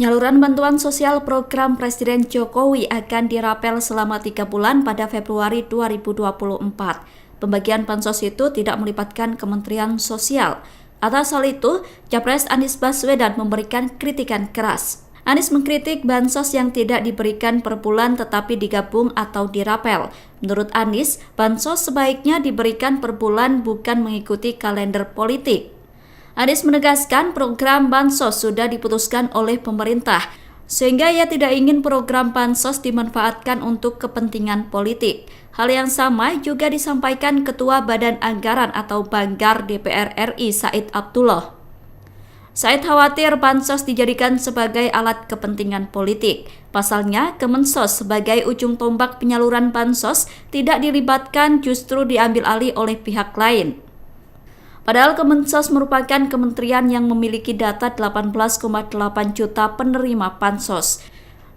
Penyaluran bantuan sosial program Presiden Jokowi akan dirapel selama 3 bulan pada Februari 2024. Pembagian bansos itu tidak melibatkan Kementerian Sosial. Atas hal itu, Capres Anies Baswedan memberikan kritikan keras. Anies mengkritik bansos yang tidak diberikan per bulan tetapi digabung atau dirapel. Menurut Anies, bansos sebaiknya diberikan per bulan bukan mengikuti kalender politik. Anies menegaskan program bansos sudah diputuskan oleh pemerintah, sehingga ia tidak ingin program bansos dimanfaatkan untuk kepentingan politik. Hal yang sama juga disampaikan Ketua Badan Anggaran atau Banggar DPR RI Said Abdullah. Said khawatir bansos dijadikan sebagai alat kepentingan politik. Pasalnya, Kemensos sebagai ujung tombak penyaluran bansos tidak dilibatkan, justru diambil alih oleh pihak lain. Padahal Kemensos merupakan kementerian yang memiliki data 18,8 juta penerima bansos.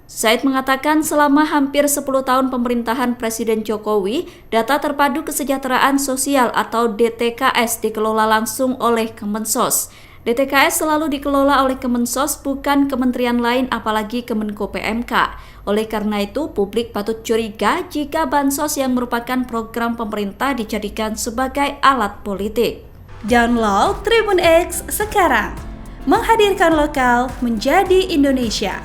Said mengatakan selama hampir 10 tahun pemerintahan Presiden Jokowi, data terpadu kesejahteraan sosial atau DTKS dikelola langsung oleh Kemensos. DTKS selalu dikelola oleh Kemensos, bukan kementerian lain apalagi Kemenko PMK. Oleh karena itu, publik patut curiga jika bansos yang merupakan program pemerintah dijadikan sebagai alat politik. Download Tribun X sekarang, menghadirkan lokal menjadi Indonesia.